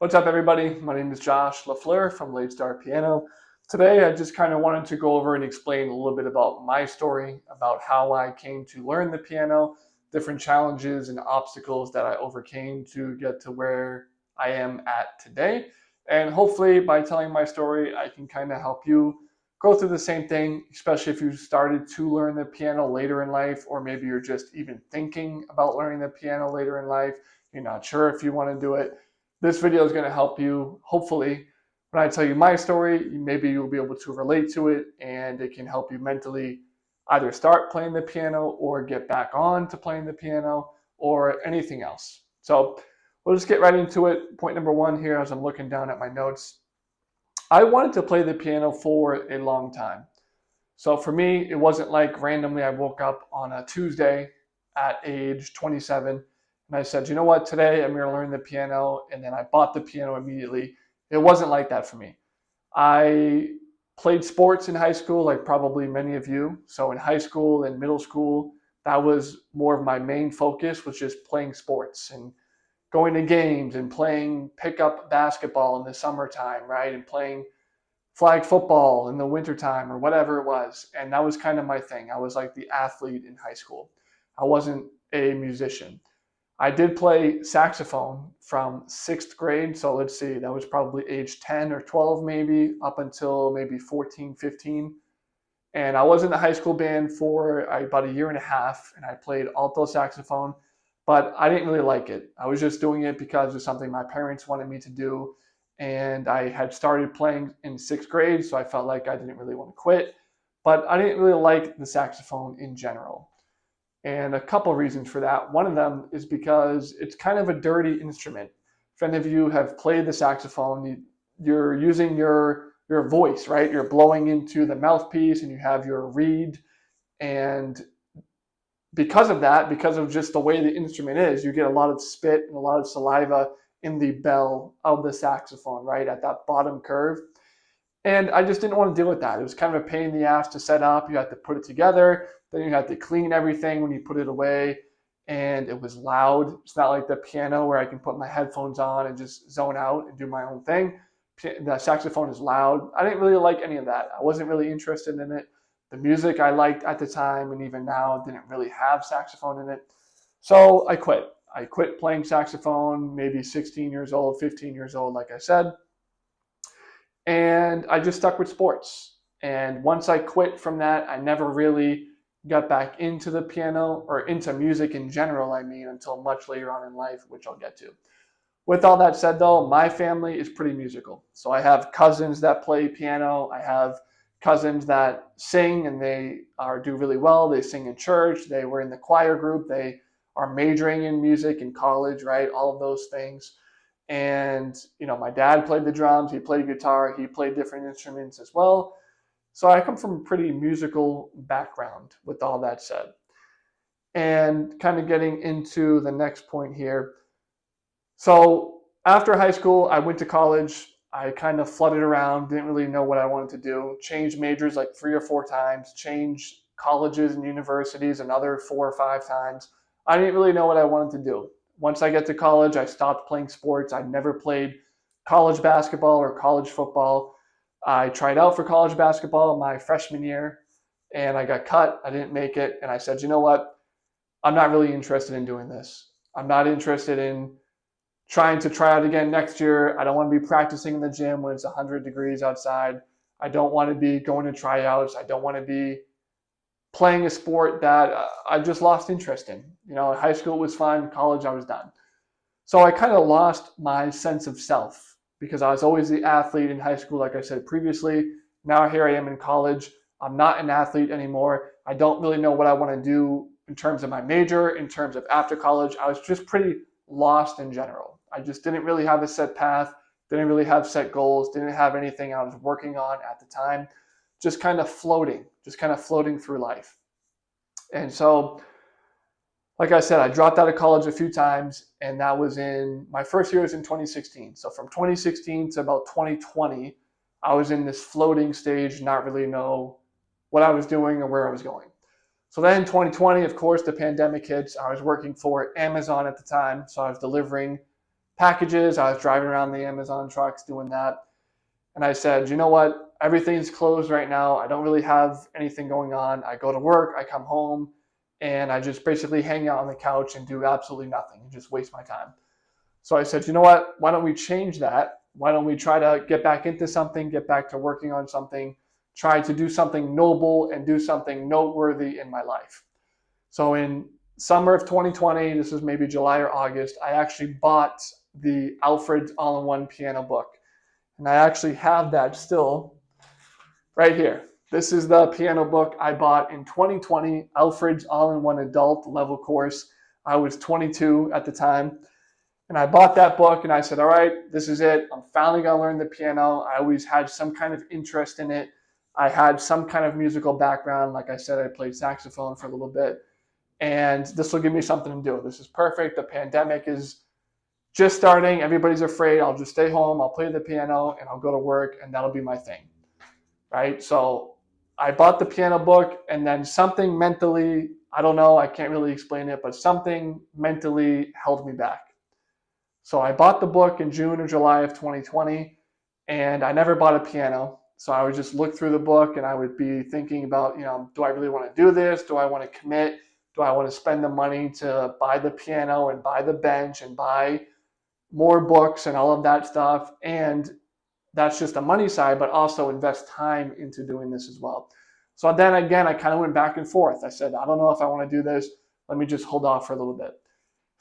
What's up, everybody? My name is Josh LaFleur from Late Start Piano. Today, I just kind of wanted to go over and explain a little bit about my story, about how I came to learn the piano, different challenges and obstacles that I overcame to get to where I am at today. And hopefully, by telling my story, I can kind of help you go through the same thing, especially if you started to learn the piano later in life, or maybe you're just even thinking about learning the piano later in life. You're not sure if you want to do it. This video is going to help you. Hopefully, when I tell you my story, maybe you'll be able to relate to it, and it can help you mentally either start playing the piano or get back on to playing the piano or anything else. So we'll just get right into it. Point number one here, as I'm looking down at my notes, I wanted to play the piano for a long time. So for me, it wasn't like randomly I woke up on a Tuesday at age 27 and I said, you know what, today I'm going to learn the piano. And then I bought the piano immediately. It wasn't like that for me. I played sports in high school, like probably many of you. So in high school and middle school, that was more of my main focus, was just playing sports and going to games and playing pickup basketball in the summertime, right? And playing flag football in the wintertime or whatever it was. And that was kind of my thing. I was like the athlete in high school. I wasn't a musician. I did play saxophone from sixth grade. So let's see, that was probably age 10 or 12, maybe up until maybe 14, 15. And I was in the high school band for about a year and a half, and I played alto saxophone, but I didn't really like it. I was just doing it because it was something my parents wanted me to do. And I had started playing in sixth grade, so I felt like I didn't really want to quit. But I didn't really like the saxophone in general. And a couple of reasons for that. One of them is because it's kind of a dirty instrument. If any of you have played the saxophone, you're using your voice, right? You're blowing into the mouthpiece and you have your reed. And because of that, because of just the way the instrument is, you get a lot of spit and a lot of saliva in the bell of the saxophone, right? At that bottom curve. And I just didn't want to deal with that. It was kind of a pain in the ass to set up. You had to put it together. Then you had to clean everything when you put it away. And it was loud. It's not like the piano where I can put my headphones on and just zone out and do my own thing. The saxophone is loud. I didn't really like any of that. I wasn't really interested in it. The music I liked at the time and even now didn't really have saxophone in it. So I quit. I quit playing saxophone, maybe 16 years old, 15 years old, like I said. And I just stuck with sports. And once I quit from that, I never really got back into the piano or into music in general, I mean, until much later on in life, which I'll get to. With all that said, though, my family is pretty musical. So I have cousins that play piano. I have cousins that sing and they do really well. They sing in church. They were in the choir group. They are majoring in music in college, right? All of those things. And, my dad played the drums, he played guitar, he played different instruments as well. So I come from a pretty musical background with all that said. And kind of getting into the next point here. So after high school, I went to college. I kind of flooded around, didn't really know what I wanted to do, changed majors like 3 or 4 times, changed colleges and universities another 4 or 5 times. I didn't really know what I wanted to do. Once I get to college, I stopped playing sports. I never played college basketball or college football. I tried out for college basketball my freshman year and I got cut. I didn't make it. And I said, you know what? I'm not really interested in doing this. I'm not interested in trying to try out again next year. I don't want to be practicing in the gym when it's 100 degrees outside. I don't want to be going to tryouts. I don't want to be playing a sport that I just lost interest in. High school was fun, college I was done. So I kind of lost my sense of self because I was always the athlete in high school, like I said previously. Now here I am in college. I'm not an athlete anymore. I don't really know what I want to do in terms of my major, in terms of after college. I was just pretty lost in general. I just didn't really have a set path, didn't really have set goals, didn't have anything I was working on at the time, just kind of floating through life. And so, like I said, I dropped out of college a few times, and that was in my first year was in 2016. So from 2016 to about 2020, I was in this floating stage, not really know what I was doing or where I was going. So then 2020, of course, the pandemic hits. I was working for Amazon at the time, so I was delivering packages. I was driving around the Amazon trucks doing that. And I said, you know what? Everything's closed right now. I don't really have anything going on. I go to work, I come home, and I just basically hang out on the couch and do absolutely nothing and just waste my time. So I said, you know what? Why don't we change that? Why don't we try to get back into something, get back to working on something, try to do something noble and do something noteworthy in my life. So in summer of 2020, this was maybe July or August, I actually bought the Alfred's All-in-One piano book. And I actually have that still right here. This is the piano book I bought in 2020, Alfred's All-in-One Adult Level Course. I was 22 at the time. And I bought that book and I said, all right, this is it. I'm finally going to learn the piano. I always had some kind of interest in it. I had some kind of musical background. Like I said, I played saxophone for a little bit. And this will give me something to do. This is perfect. The pandemic is just starting. Everybody's afraid. I'll just stay home. I'll play the piano and I'll go to work and that'll be my thing. Right? So I bought the piano book and then something mentally, I don't know, I can't really explain it, but something mentally held me back. So I bought the book in June or July of 2020 and I never bought a piano. So I would just look through the book and I would be thinking about, do I really want to do this? Do I want to commit? Do I want to spend the money to buy the piano and buy the bench and buy more books and all of that stuff? And that's just the money side, but also invest time into doing this as well. So then again, I kind of went back and forth. I said, I don't know if I want to do this. Let me just hold off for a little bit.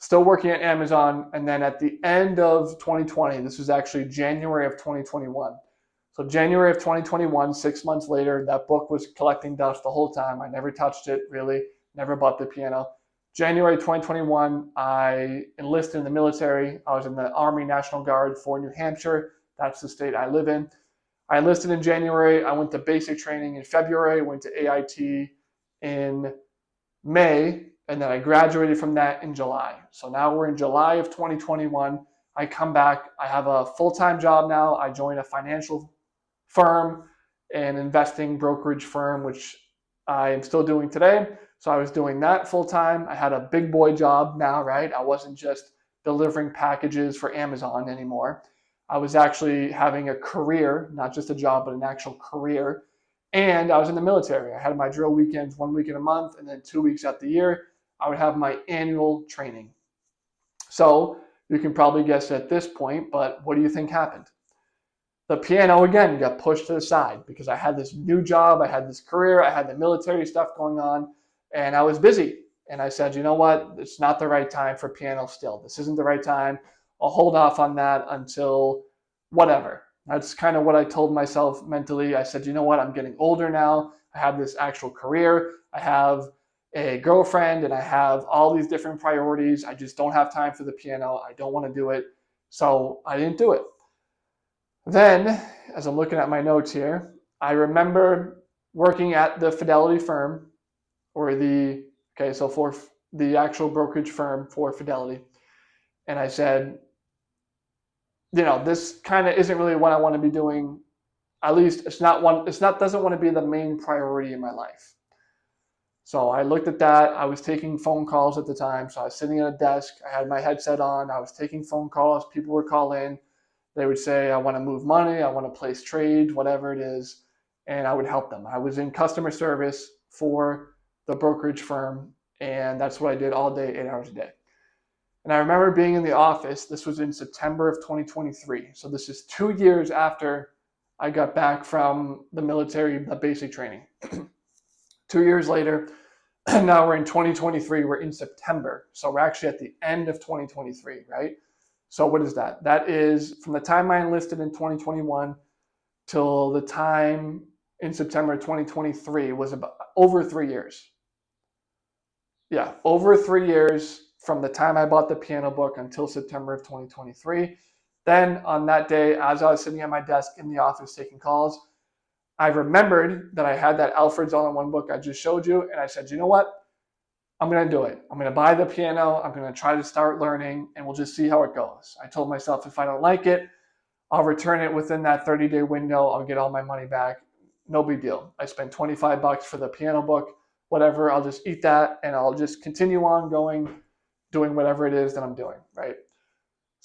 Still working at Amazon. And then at the end of 2020, this was actually January of 2021. So January of 2021, 6 months later, that book was collecting dust the whole time. I never touched it, really, never bought the piano. January 2021, I enlisted in the military. I was in the Army National Guard for New Hampshire. That's the state I live in. I enlisted in January. I went to basic training in February, went to AIT in May, and then I graduated from that in July. So now we're in July of 2021. I come back. I have a full-time job now. I joined a financial firm, an investing brokerage firm, which I am still doing today. So I was doing that full-time. I had a big boy job now, right? I wasn't just delivering packages for Amazon anymore. I was actually having a career, not just a job, but an actual career. And I was in the military. I had my drill weekends 1 week in a month, and then 2 weeks out the year, I would have my annual training. So you can probably guess at this point, but what do you think happened? The piano again got pushed to the side because I had this new job, I had this career, I had the military stuff going on, and I was busy. And I said, you know what? It's not the right time for piano still. This isn't the right time. I'll hold off on that until whatever. That's kind of what I told myself mentally. I said, you know what? I'm getting older now. I have this actual career. I have a girlfriend and I have all these different priorities. I just don't have time for the piano. I don't want to do it. So I didn't do it. Then, as I'm looking at my notes here, I remember working at the Fidelity firm for the actual brokerage firm for Fidelity. And I said, this kind of isn't really what I want to be doing. At least doesn't want to be the main priority in my life. So I looked at that. I was taking phone calls at the time. So I was sitting at a desk. I had my headset on. I was taking phone calls. People would call in. They would say, I want to move money. I want to place trades, whatever it is. And I would help them. I was in customer service for the brokerage firm. And that's what I did all day, 8 hours a day. And I remember being in the office. This was in September of 2023. So this is 2 years after I got back from the military, the basic training. 2 years later, now we're in 2023. We're in September. So we're actually at the end of 2023, right? So what is that? That is from the time I enlisted in 2021 till the time in September 2023 was about over 3 years. Yeah, over 3 years from the time I bought the piano book until September of 2023. Then on that day, as I was sitting at my desk in the office taking calls, I remembered that I had that Alfred's All-in-One book I just showed you. And I said, you know what? I'm going to do it. I'm going to buy the piano. I'm going to try to start learning and we'll just see how it goes. I told myself if I don't like it, I'll return it within that 30-day window. I'll get all my money back. No big deal. I spent $25 for the piano book, whatever. I'll just eat that and I'll just continue on going, doing whatever it is that I'm doing, right?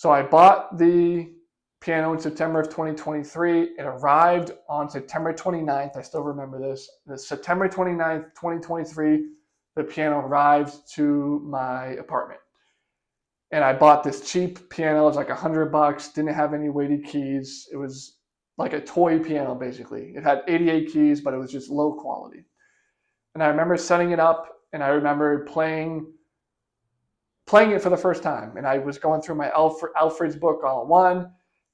So I bought the piano in September of 2023. It arrived on September 29th. I still remember this. The September 29th, 2023, the piano arrived to my apartment. And I bought this cheap piano. It was like $100, didn't have any weighted keys. It was like a toy piano, basically. It had 88 keys, but it was just low quality. And I remember setting it up, and I remember playing it for the first time. And I was going through my Alfred's book all in one,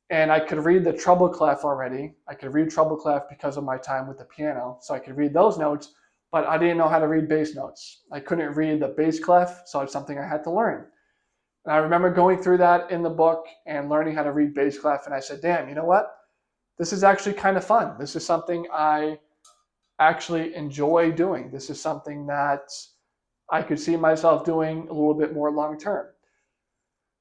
and I could read the treble clef already. I could read treble clef because of my time with the piano. So I could read those notes, but I didn't know how to read bass notes. I couldn't read the bass clef, so it's something I had to learn. And I remember going through that in the book and learning how to read bass clef. And I said, damn, you know what? This is actually kind of fun. This is something I actually enjoy doing. This is something that I could see myself doing a little bit more long term.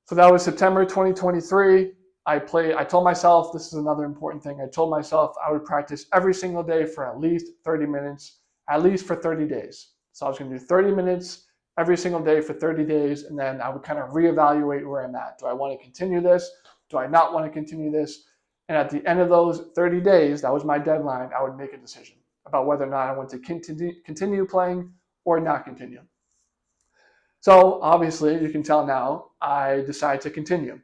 So that was September 2023. I told myself, this is another important thing. I told myself I would practice every single day for at least 30 minutes, at least for 30 days. So I was going to do 30 minutes every single day for 30 days, and then I would kind of reevaluate where I'm at. Do I want to continue this? Do I not want to continue this? And at the end of those 30 days, that was my deadline, I would make a decision about whether or not I want to continue playing or not continue. So obviously, you can tell now, I decided to continue.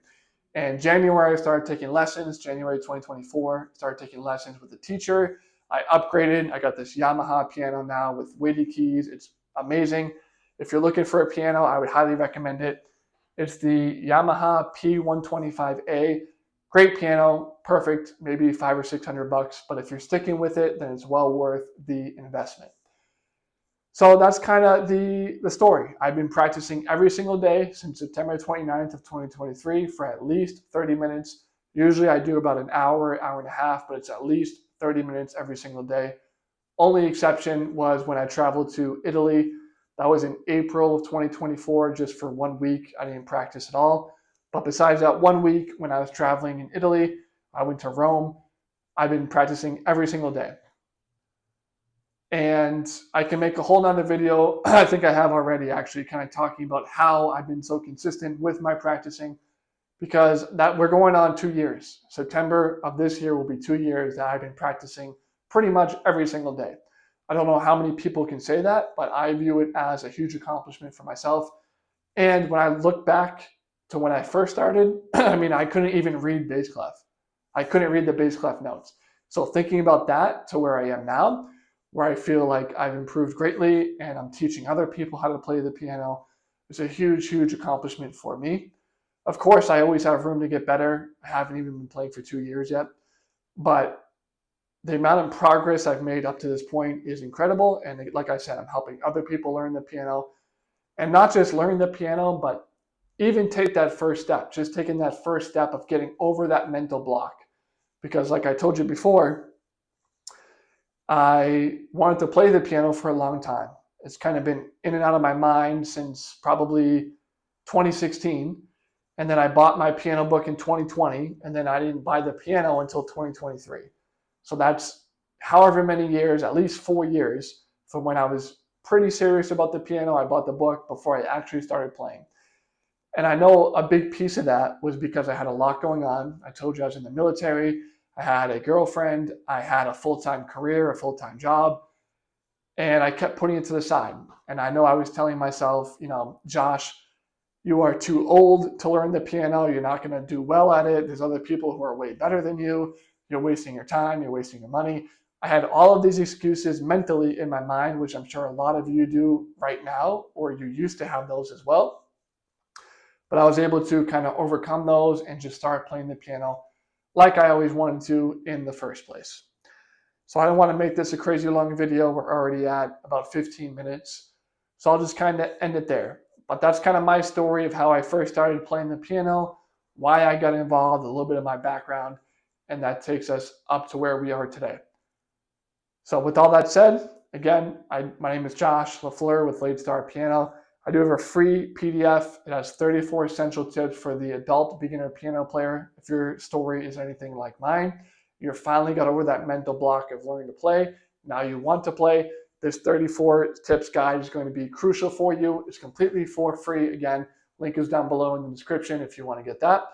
In January, I started taking lessons. January 2024, started taking lessons with a teacher. I upgraded. I got this Yamaha piano now with weighted keys. It's amazing. If you're looking for a piano, I would highly recommend it. It's the Yamaha P125A. Great piano, perfect, maybe $500 or $600. But if you're sticking with it, then it's well worth the investment. So that's kind of the story. I've been practicing every single day since September 29th of 2023 for at least 30 minutes. Usually I do about an hour, hour and a half, but it's at least 30 minutes every single day. Only exception was when I traveled to Italy. That was in April of 2024, just for 1 week. I didn't practice at all. But besides that 1 week, when I was traveling in Italy, I went to Rome. I've been practicing every single day. And I can make a whole nother video, I think I have already actually, kind of talking about how I've been so consistent with my practicing, because that we're going on 2 years. September of this year will be 2 years that I've been practicing pretty much every single day. I don't know how many people can say that, but I view it as a huge accomplishment for myself. And when I look back to when I first started, I mean, I couldn't even read bass clef. I couldn't read the bass clef notes. So thinking about that to where I am now, where I feel like I've improved greatly and I'm teaching other people how to play the piano, is a huge, huge accomplishment for me. Of course, I always have room to get better. I haven't even been playing for 2 years yet, but the amount of progress I've made up to this point is incredible. And like I said, I'm helping other people learn the piano, and not just learn the piano, but even take that first step, just taking that first step of getting over that mental block. Because like I told you before, I wanted to play the piano for a long time. It's kind of been in and out of my mind since probably 2016. And then I bought my piano book in 2020, and then I didn't buy the piano until 2023. So that's however many years, at least 4 years from when I was pretty serious about the piano. I bought the book before I actually started playing. And I know a big piece of that was because I had a lot going on. I told you I was in the military. I had a girlfriend. I had a full-time career, a full-time job. And I kept putting it to the side. And I know I was telling myself, Josh, you are too old to learn the piano. You're not going to do well at it. There's other people who are way better than you. You're wasting your time. You're wasting your money. I had all of these excuses mentally in my mind, which I'm sure a lot of you do right now, or you used to have those as well. But I was able to kind of overcome those and just start playing the piano like I always wanted to in the first place. So I don't want to make this a crazy long video. We're already at about 15 minutes. So I'll just kind of end it there. But that's kind of my story of how I first started playing the piano, why I got involved, a little bit of my background, and that takes us up to where we are today. So with all that said, again, my name is Josh LaFleur with Ladestar Piano. I do have a free PDF. It has 34 essential tips for the adult beginner piano player. If your story is anything like mine, you're finally got over that mental block of learning to play. Now you want to play. This 34 tips guide is going to be crucial for you. It's completely for free. Again, link is down below in the description if you want to get that.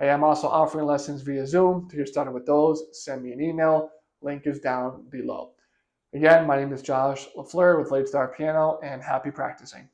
I am also offering lessons via Zoom. To get started with those, send me an email. Link is down below. Again, my name is Josh LaFleur with Late Start Piano, and happy practicing.